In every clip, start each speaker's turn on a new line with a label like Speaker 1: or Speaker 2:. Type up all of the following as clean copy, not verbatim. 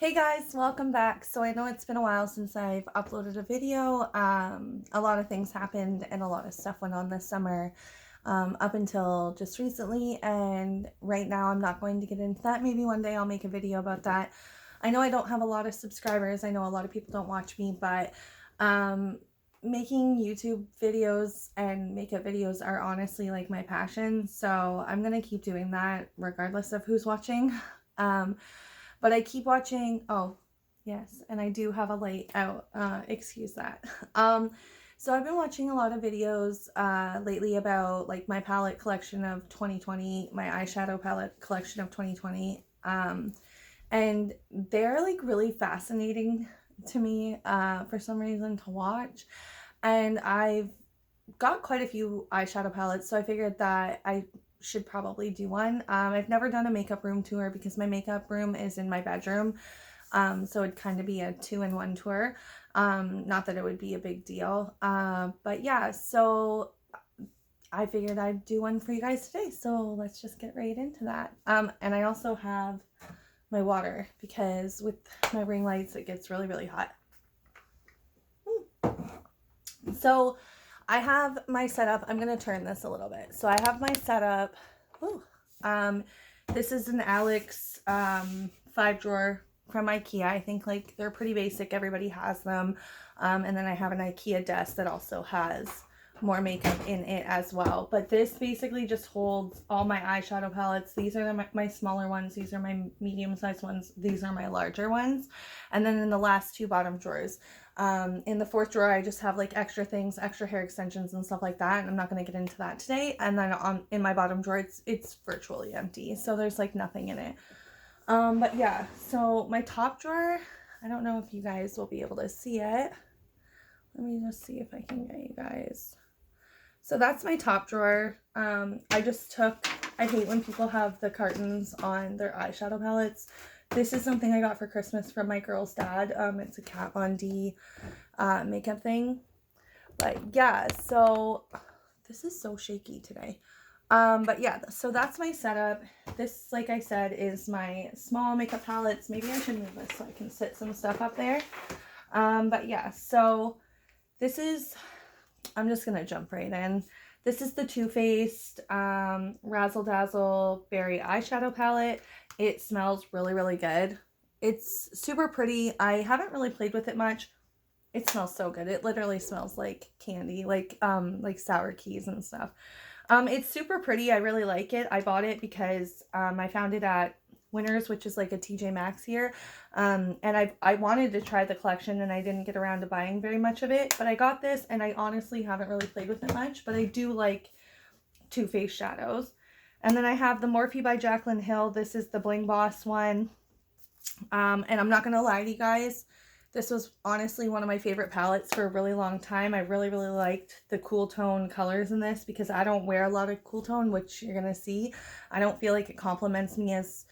Speaker 1: Hey guys, welcome back. So I know it's been a while since I've uploaded a video. A lot of things happened and a lot of stuff went on this summer up until just recently, and right now I'm not going to get into that. Maybe one day I'll make a video about that. I know I don't have a lot of subscribers. I know a lot of people don't watch me, but making YouTube videos and makeup videos are honestly like my passion. So I'm going to keep doing that regardless of who's watching. Um, but I keep watching, oh, yes, and I do have a light out, excuse that. So I've been watching a lot of videos lately about like my palette collection of 2020, my eyeshadow palette collection of 2020, and they're like really fascinating to me for some reason to watch. And I've got quite a few eyeshadow palettes, so I figured that I should probably do one. I've never done a makeup room tour because my makeup room is in my bedroom, so it'd kind of be a 2-in-1 tour. Not that it would be a big deal, but yeah, so I figured I'd do one for you guys today, so let's just get right into that. And I also have my water because with my ring lights it gets really hot. So I have my setup. I'm going to turn this a little bit. So I have my setup. Ooh, this is an Alex 5-drawer from IKEA. I think like they're pretty basic. Everybody has them. And then I have an IKEA desk that also has more makeup in it as well. But this basically just holds all my eyeshadow palettes. These are my smaller ones. These are my medium-sized ones. These are my larger ones. And then in the last two bottom drawers, in the fourth drawer, I just have like extra things, extra hair extensions and stuff like that. And I'm not going to get into that today. And then in my bottom drawer, it's virtually empty. So there's like nothing in it. But yeah, so my top drawer, I don't know if you guys will be able to see it. Let me just see if I can get you guys. So that's my top drawer. I hate when people have the cartons on their eyeshadow palettes. This is something I got for Christmas from my girl's dad. It's a Kat Von D makeup thing. But yeah, so this is so shaky today. But yeah, so that's my setup. This, like I said, is my small makeup palettes. Maybe I should move this so I can sit some stuff up there. But yeah, so this is, I'm just going to jump right in. This is the Too Faced Razzle Dazzle Berry Eyeshadow Palette. It smells really good. It's super pretty. I haven't really played with it much. It smells so good. It literally smells like candy, like sour keys and stuff. It's super pretty. I really like it. I bought it because I found it at Winners, which is like a TJ Maxx here, and I wanted to try the collection and I didn't get around to buying very much of it, but I got this and I honestly haven't really played with it much, but I do like Too Faced shadows. And then I have the Morphe by Jaclyn Hill. This is the Bling Boss one, and I'm not gonna lie to you guys, this was honestly one of my favorite palettes for a really long time. I really liked the cool tone colors in this because I don't wear a lot of cool tone, which you're gonna see. I don't feel like it complements me as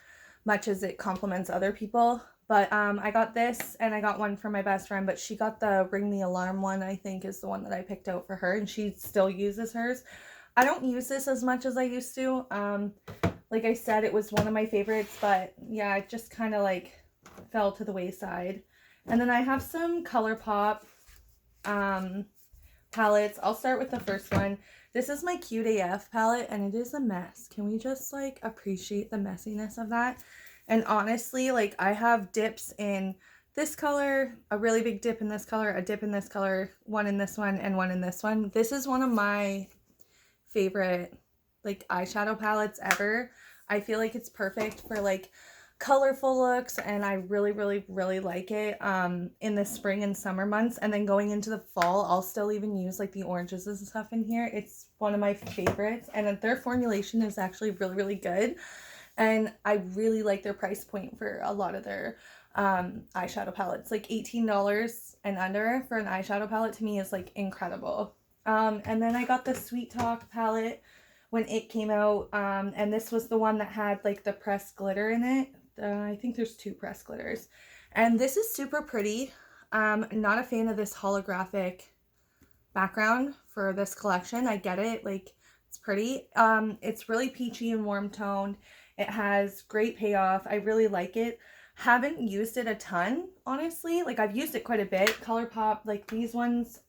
Speaker 1: much as it complements other people. But I got this and I got one for my best friend, but she got the Ring the Alarm one, I think is the one that I picked out for her, and she still uses hers. I don't use this as much as I used to. Like I said, it was one of my favorites, but yeah, it just kind of like fell to the wayside. And then I have some ColourPop palettes. I'll start with the first one. This is my Cute AF palette, and it is a mess. Can we just like appreciate the messiness of that? And honestly, like I have dips in this color, a really big dip in this color, a dip in this color, one in this one, and one in this one. This is one of my favorite like eyeshadow palettes ever. I feel like it's perfect for like colorful looks, and I really like it in the spring and summer months. And then going into the fall, I'll still even use like the oranges and stuff in here. It's one of my favorites, and their formulation is actually really good, and I really like their price point for a lot of their eyeshadow palettes. Like $18 and under for an eyeshadow palette to me is like incredible. And then I got the Sweet Talk palette when it came out, and this was the one that had like the pressed glitter in it. I think there's 2 pressed glitters, and this is super pretty. Not a fan of this holographic background for this collection. I get it, like it's pretty. It's really peachy and warm toned. It has great payoff. I really like it. Haven't used it a ton, honestly. Like, I've used it quite a bit. ColourPop, like these ones,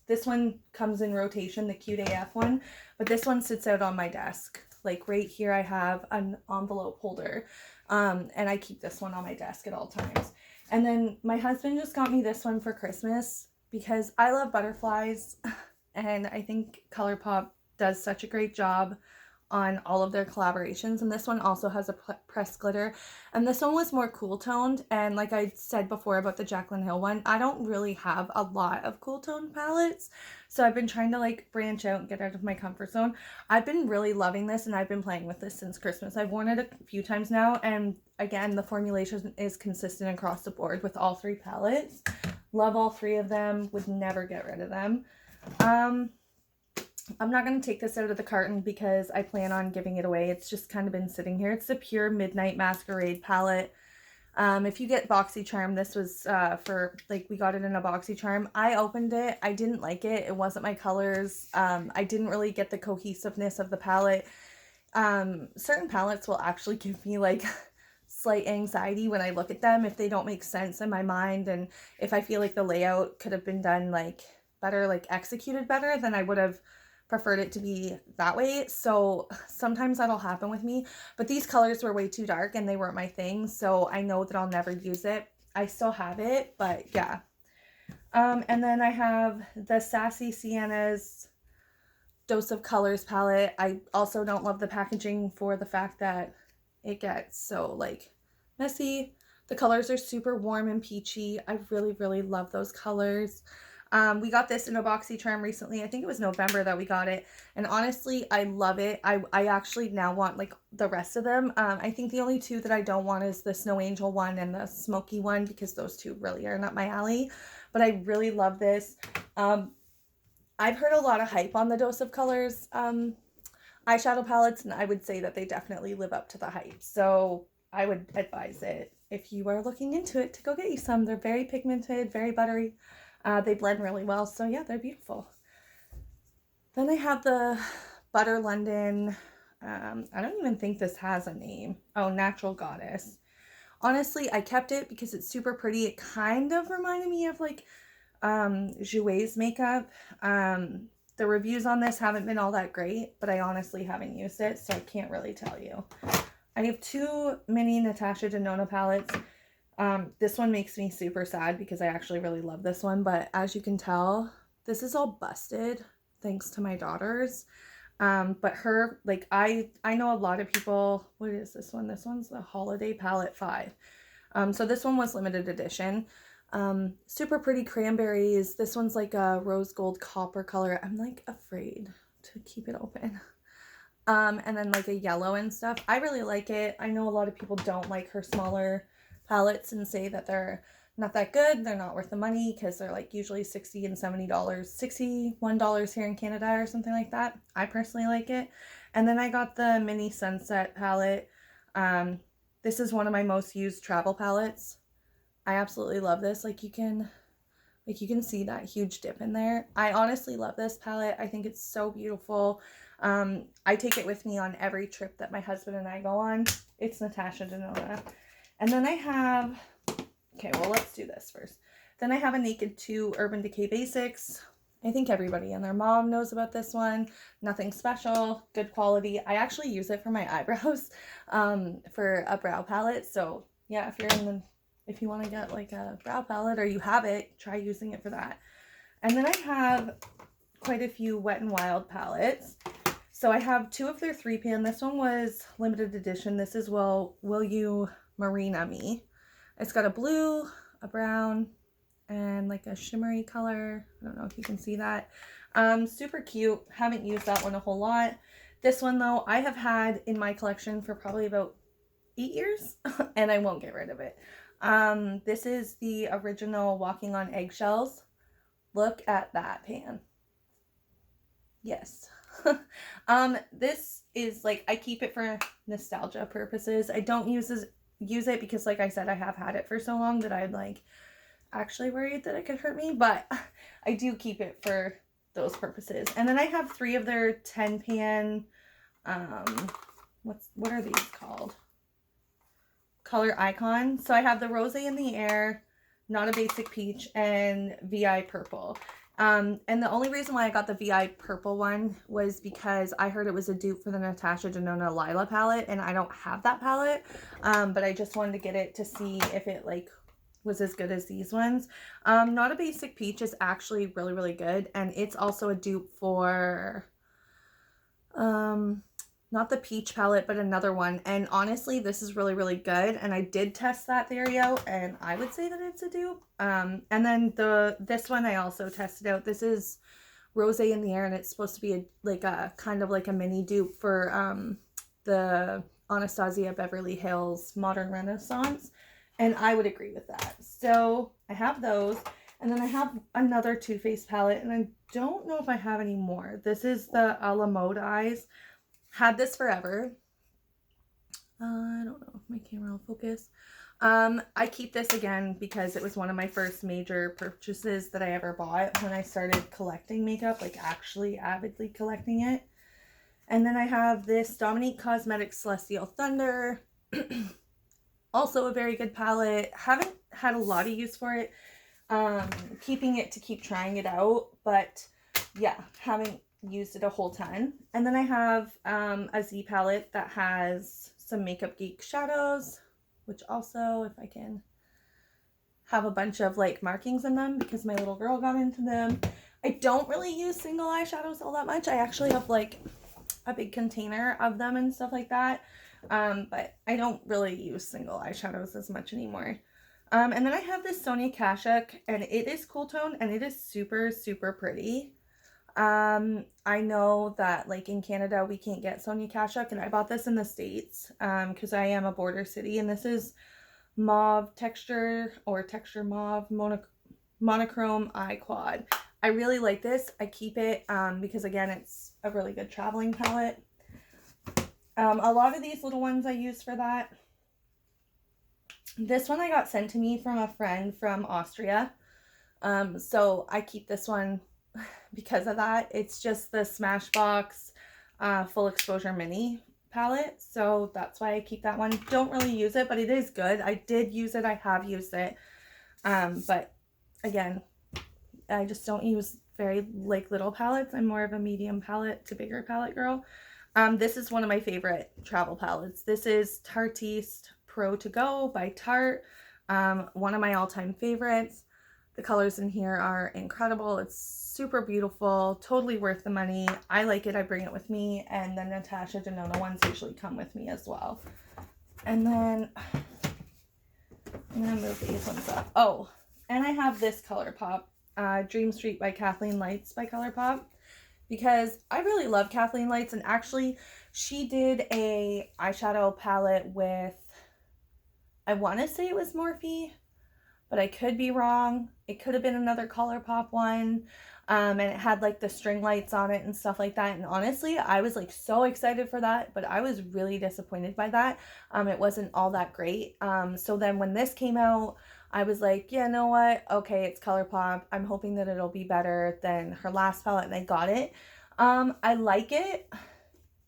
Speaker 1: this one comes in rotation, the Cute AF one, but this one sits out on my desk. Like right here I have an envelope holder, and I keep this one on my desk at all times. And then my husband just got me this one for Christmas because I love butterflies, and I think ColourPop does such a great job on all of their collaborations. And this one also has a pressed glitter, and this one was more cool toned. And like I said before about the Jaclyn Hill one, I don't really have a lot of cool toned palettes, so I've been trying to like branch out and get out of my comfort zone. I've been really loving this, and I've been playing with this since Christmas. I've worn it a few times now, and again, the formulation is consistent across the board with all 3 palettes. Love all 3 of them, would never get rid of them. I'm not going to take this out of the carton because I plan on giving it away. It's just kind of been sitting here. It's the Pure Midnight Masquerade palette. If you get BoxyCharm, this was for, like, we got it in a BoxyCharm. I opened it. I didn't like it. It wasn't my colors. I didn't really get the cohesiveness of the palette. Certain palettes will actually give me, like, slight anxiety when I look at them if they don't make sense in my mind, and if I feel like the layout could have been done, like, better, like, executed better, then I would have preferred it to be that way. So sometimes that'll happen with me, but these colors were way too dark and they weren't my thing, so I know that I'll never use it. I still have it, but yeah. And then I have the Sassy Sienna's Dose of Colors palette. I also don't love the packaging for the fact that it gets so like messy. The colors are super warm and peachy. I really love those colors. We got this in a BoxyCharm recently. I think it was November that we got it, and honestly I love it. I actually now want like the rest of them. I think the only 2 that I don't want is the Snow Angel one and the Smoky one, because those 2 really are not my alley, but I really love this. I've heard a lot of hype on the Dose of Colors eyeshadow palettes, and I would say that they definitely live up to the hype, so I would advise it if you are looking into it to go get you some. They're very pigmented, very buttery. They blend really well, so yeah, they're beautiful. Then I have the Butter London, I don't even think this has a name. Oh, Natural Goddess. Honestly, I kept it because it's super pretty. It kind of reminded me of like Jouer's makeup. The reviews on this haven't been all that great, but I honestly haven't used it, so I can't really tell you. I have 2 mini Natasha Denona palettes. This one makes me super sad because I actually really love this one, but as you can tell, this is all busted thanks to my daughters. But her, like, I know a lot of people, what is this one? This one's the Holiday Palette 5. So this one was limited edition. Super pretty cranberries. This one's like a rose gold copper color. I'm like afraid to keep it open. And then like a yellow and stuff. I really like it. I know a lot of people don't like her smaller palettes and say that they're not that good. They're not worth the money because they're like usually $60 and $70, $61 here in Canada or something like that. I personally like it. And then I got the Mini Sunset palette. This is one of my most used travel palettes. I absolutely love this. Like you can see that huge dip in there. I honestly love this palette. I think it's so beautiful. I take it with me on every trip that my husband and I go on. It's Natasha Denona. And then I have, okay, well, let's do this first. Then I have a Naked 2 Urban Decay Basics. I think everybody and their mom knows about this one. Nothing special, good quality. I actually use it for my eyebrows, for a brow palette. So yeah, if you want to get like a brow palette or you have it, try using it for that. And then I have quite a few Wet n Wild palettes. So I have 2 of their 3-pan. This one was limited edition. This is Will You Marina Me. It's got a blue, a brown, and like a shimmery color. I don't know if you can see that. Super cute. Haven't used that one a whole lot. This one though, I have had in my collection for probably about 8 years and I won't get rid of it. This is the original Walking on Eggshells. Look at that pan. Yes. This is like, I keep it for nostalgia purposes. I don't use it because like I said, I have had it for so long that I'm like actually worried that it could hurt me, but I do keep it for those purposes. And then I have 3 of their 10-pan, what are these called? color icon. So I have the Rose in the Air, Not a Basic Peach, and VI Purple. And the only reason why I got the VI Purple one was because I heard it was a dupe for the Natasha Denona Lila palette, and I don't have that palette. But I just wanted to get it to see if it like was as good as these ones. Not a Basic Peach is actually really, really good, and it's also a dupe for not the peach palette, but another one. And honestly, this is really, really good. And I did test that theory out, and I would say that it's a dupe. And then this one I also tested out. This is Rose in the Air, and it's supposed to be a kind of like a mini dupe for the Anastasia Beverly Hills Modern Renaissance. And I would agree with that. So I have those. And then I have another Too Faced palette, and I don't know if I have any more. This is the A La Mode Eyes. Had this forever. I don't know if my camera will focus. I keep this again because it was one of my first major purchases that I ever bought when I started collecting makeup, like actually avidly collecting it. And then I have this Dominique Cosmetics Celestial Thunder. Also a very good palette. Haven't had a lot of use for it. Keeping it to keep trying it out, but yeah, haven't used it a whole ton. And then I have a Z palette that has some Makeup Geek shadows, which also, if I can, have a bunch of like markings in them because my little girl got into them. I don't really use single eyeshadows all that much. I actually have like a big container of them and stuff like that, but I don't really use single eyeshadows as much anymore. And then I have this Sonia Kashuk, and it is cool tone, and it is super, super pretty. I know that like in Canada we can't get Sonia Kashuk, and I bought this in the States because I am a border city, and this is mauve texture or texture mauve monochrome eye quad. I really like this. I keep it because again it's a really good traveling palette. A lot of these little ones I use for that. This one I got sent to me from a friend from Austria. So I keep this one because of that. It's just the Smashbox Full Exposure Mini palette. So that's why I keep that one. Don't really use it, but it is good. I did use it. I have used it. But again, I just don't use very like little palettes. I'm more of a medium palette to bigger palette girl. This is one of my favorite travel palettes. This is Tartiste Pro To Go by Tarte. One of my all-time favorites. The colors in here are incredible. It's super beautiful, totally worth the money. I like it. I bring it with me, and the Natasha Denona ones usually come with me as well. And then I'm gonna move these ones up. Oh, and I have this ColourPop, Dream Street by Kathleen Lights by ColourPop, because I really love Kathleen Lights, and actually she did a eyeshadow palette with, I want to say it was Morphe, but I could be wrong. It could have been another ColourPop one. And it had like the string lights on it and stuff like that. And honestly, I was like so excited for that, but I was really disappointed by that. It wasn't all that great. So then when this came out, I was like, yeah, you know what? Okay, it's ColourPop. I'm hoping that it'll be better than her last palette, and I got it. I like it.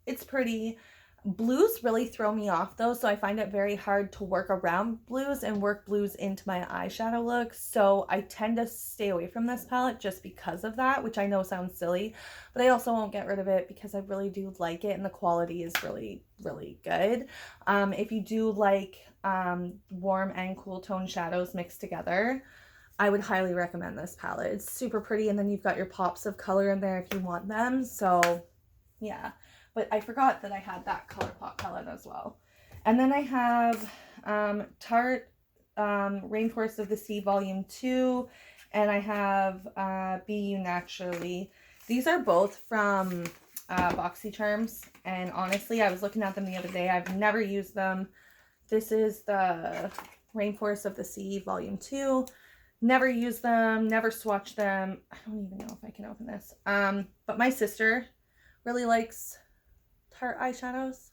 Speaker 1: It's pretty. Blues really throw me off though, so I find it very hard to work around blues and work blues into my eyeshadow look. So I tend to stay away from this palette just because of that, which I know sounds silly, but I also won't get rid of it because I really do like it, and the quality is really, really good. If you do like warm and cool tone shadows mixed together, I would highly recommend this palette. It's super pretty, and then you've got your pops of color in there if you want them. So yeah. But I forgot that I had that ColourPop palette as well. And then I have Tarte Rainforest of the Sea Volume 2. And I have Be You Naturally. These are both from BoxyCharms. And honestly, I was looking at them the other day. I've never used them. This is the Rainforest of the Sea Volume 2. Never used them. Never swatched them. I don't even know if I can open this. But my sister really likes Tarte eyeshadows.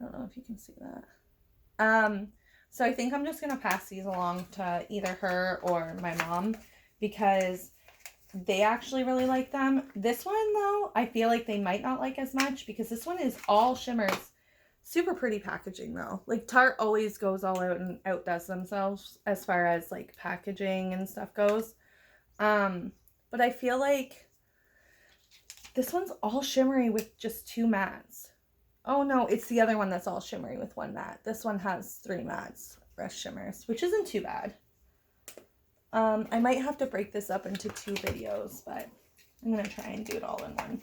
Speaker 1: I don't know if you can see that. So I think I'm just gonna pass these along to either her or my mom because they actually really like them. This one though, I feel like they might not like as much because this one is all shimmers. Super pretty packaging though. Like Tarte always goes all out and outdoes themselves as far as like packaging and stuff goes. But I feel like this one's all shimmery with just 2 mattes. Oh no, it's the other one that's all shimmery with 1 matte. This one has 3 mattes, brush shimmers, which isn't too bad. I might have to break this up into 2 videos, but I'm going to try and do it all in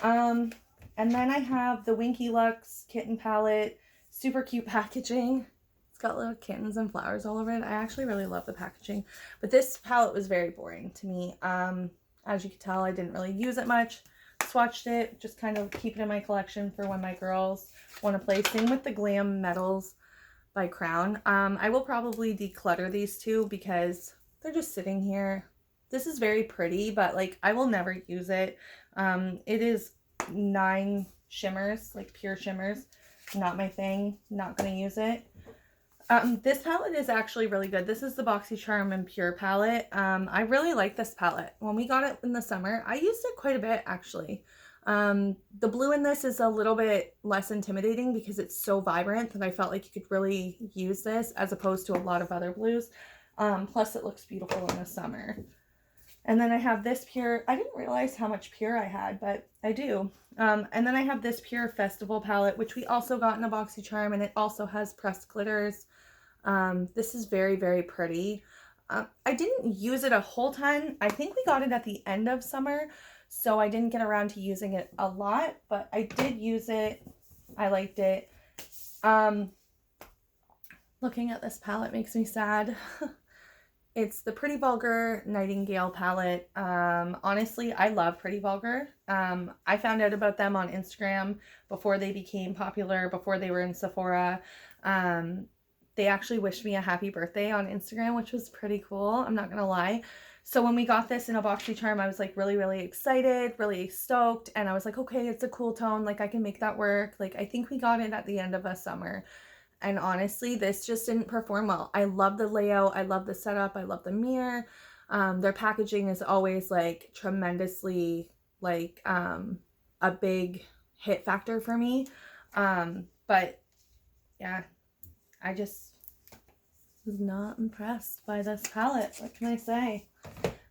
Speaker 1: one. And then I have the Winky Lux Kitten Palette. Super cute packaging. It's got little kittens and flowers all over it. I actually really love the packaging. But this palette was very boring to me. As you can tell, I didn't really use it much. Swatched it, just kind of keep it in my collection for when my girls want to play. Same with the Glam Metals by Crown. I will probably declutter these 2 because they're just sitting here. This is very pretty, but like I will never use it. It is 9 shimmers, like pure shimmers. Not my thing. Not going to use it. This palette is actually really good. This is the BoxyCharm and Pure palette. I really like this palette. When we got it in the summer, I used it quite a bit actually. The blue in this is a little bit less intimidating because it's so vibrant that I felt like you could really use this as opposed to a lot of other blues. Plus it looks beautiful in the summer. And then I have this Pure. I didn't realize how much Pure I had, but I do. And then I have this Pure Festival palette, which we also got in a BoxyCharm, and it also has pressed glitters. This is very, very pretty. I didn't use it a whole ton. I think we got it at the end of summer, so I didn't get around to using it a lot, but I did use it. I liked it. Looking at this palette makes me sad. It's the Pretty Vulgar Nightingale palette. Honestly, I love Pretty Vulgar. I found out about them on Instagram before they became popular, before they were in Sephora. They actually wished me a happy birthday on Instagram, which was pretty cool. I'm not going to lie. So when we got this in a BoxyCharm, I was like really, really excited, really stoked. And I was like, okay, it's a cool tone. Like I can make that work. Like I think we got it at the end of a summer. And honestly, this just didn't perform well. I love the layout. I love the setup. I love the mirror. Their packaging is always like tremendously like a big hit factor for me. But yeah, I just was not impressed by this palette. What can I say?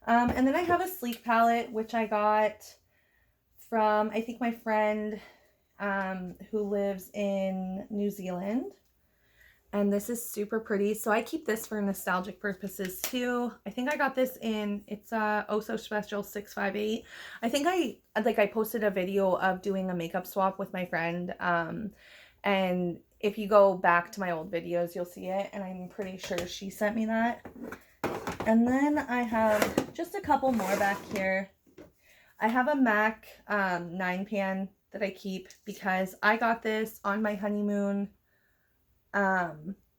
Speaker 1: And then I have a sleek palette, which I got from, I think, my friend who lives in New Zealand. And this is super pretty. So I keep this for nostalgic purposes too. I think I got this in, it's a Oh So Special 658. I think I posted a video of doing a makeup swap with my friend. And if you go back to my old videos, you'll see it. And I'm pretty sure she sent me that. And then I have just a couple more back here. I have a MAC 9 pan that I keep because I got this on my honeymoon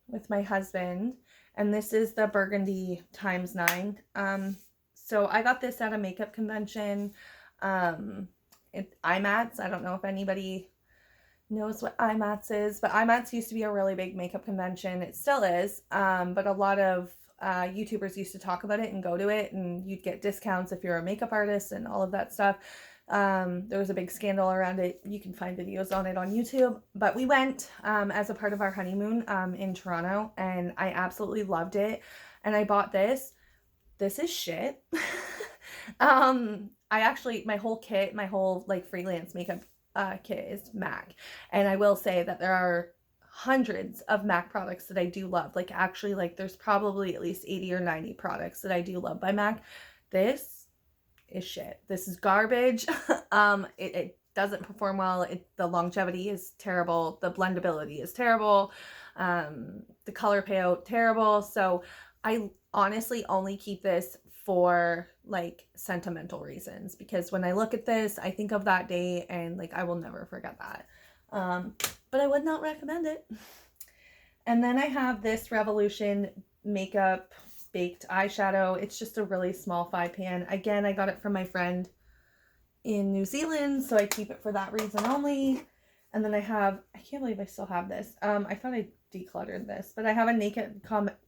Speaker 1: with my husband, and this is the Burgundy ×9. So I got this at a makeup convention. IMATS, I don't know if anybody knows what IMATS is, but IMATS used to be a really big makeup convention. It still is, but a lot of YouTubers used to talk about it and go to it, and you'd get discounts if you're a makeup artist and all of that stuff. There was a big scandal around it. You can find videos on it on YouTube, but we went as a part of our honeymoon in Toronto, and I absolutely loved it. And I bought this. This is shit. My whole kit, my whole like freelance makeup kit is MAC, and I will say that there are hundreds of MAC products that I do love. Like actually, like there's probably at least 80 or 90 products that I do love by MAC. This is shit. This is garbage. It doesn't perform well. The longevity is terrible. The blendability is terrible. The color payout, terrible. So I honestly only keep this for like sentimental reasons, because when I look at this, I think of that day and like I will never forget that. But I would not recommend it. And then I have this Revolution Makeup Baked Eyeshadow. It's just a really small 5 pan. Again, I got it from my friend in New Zealand, so I keep it for that reason only. And then I can't believe I still have this. I thought I decluttered this, but I have a Naked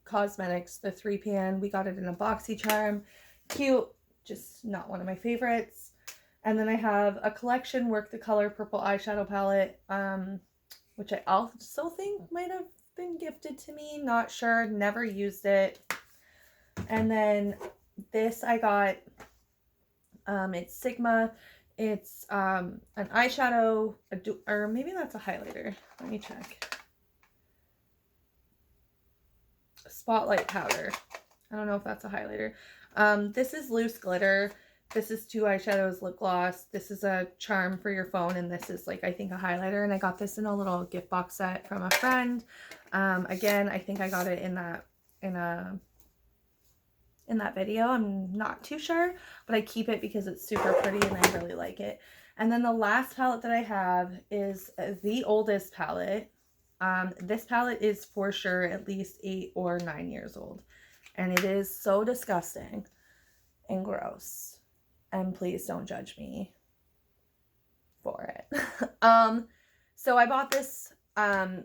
Speaker 1: Cosmetics, the 3 pan. We got it in a BoxyCharm. Cute, just not one of my favorites. And then I have a Collection Work the Color Purple Eyeshadow Palette. which I also think might have been gifted to me. Not sure. Never used it. And then this I got, it's Sigma. It's an eyeshadow, or maybe that's a highlighter. Let me check. Spotlight powder. I don't know if that's a highlighter. This is loose glitter. This is 2 eyeshadows, lip gloss. This is a charm for your phone, and this is like, I think, a highlighter. And I got this in a little gift box set from a friend. Again, I think I got it in that video. I'm not too sure, but I keep it because it's super pretty and I really like it. And then the last palette that I have is the oldest palette. This palette is for sure at least 8 or 9 years old, and it is so disgusting and gross. And please don't judge me for it. So I bought this,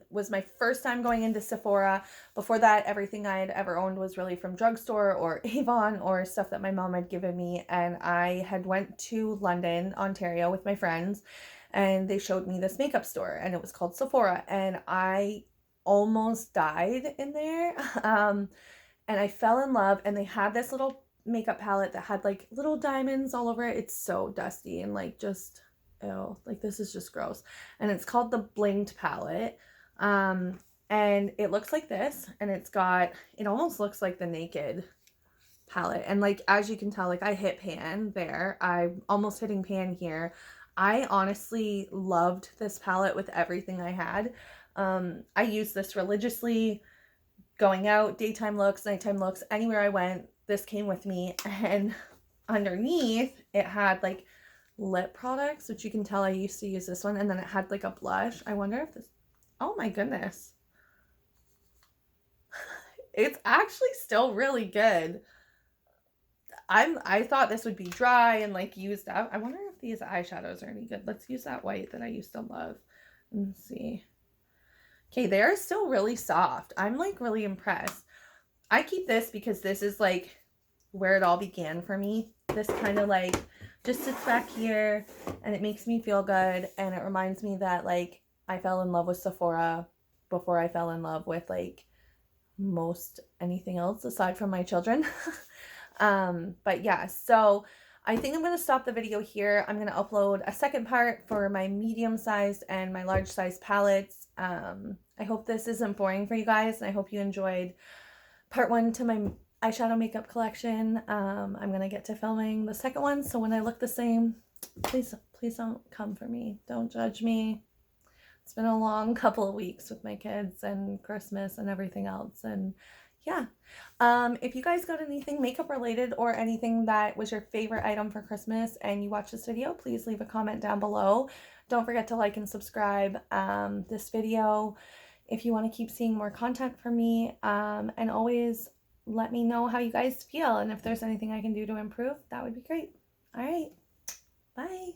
Speaker 1: was my first time going into Sephora. Before that, everything I had ever owned was really from drugstore or Avon or stuff that my mom had given me. And I had went to London, Ontario with my friends, and they showed me this makeup store, and it was called Sephora, and I almost died in there. And I fell in love, and they had this little makeup palette that had like little diamonds all over it. It's so dusty and like just, ew, like this is just gross. And it's called the Blinged palette. And it looks like this, and it's got, it almost looks like the Naked palette. And like, as you can tell, like I hit pan there. I'm almost hitting pan here. I honestly loved this palette with everything I had. I used this religiously, going out, daytime looks, nighttime looks, anywhere I went, this came with me. And underneath it had like lip products, which you can tell I used to use this one, and then it had like a blush. I wonder if this, oh my goodness, it's actually still really good. I thought this would be dry and like used up. I wonder if these eyeshadows are any good. Let's use that white that I used to love and see. Okay, they're still really soft. I'm like really impressed. I keep this because this is like where it all began for me. This kind of like just sits back here and it makes me feel good, and it reminds me that like I fell in love with Sephora before I fell in love with like most anything else aside from my children. But yeah, so I think I'm going to stop the video here. I'm going to upload a second part for my medium-sized and my large-sized palettes. I hope this isn't boring for you guys, and I hope you enjoyed part 1 to my eyeshadow makeup collection. I'm going to get to filming the second one, so when I look the same, please don't come for me. Don't judge me. It's been a long couple of weeks with my kids and Christmas and everything else, and yeah. If you guys got anything makeup related or anything that was your favorite item for Christmas and you watched this video, please leave a comment down below. Don't forget to like and subscribe this video if you want to keep seeing more content from me, and always let me know how you guys feel, and if there's anything I can do to improve, that would be great. All right, bye.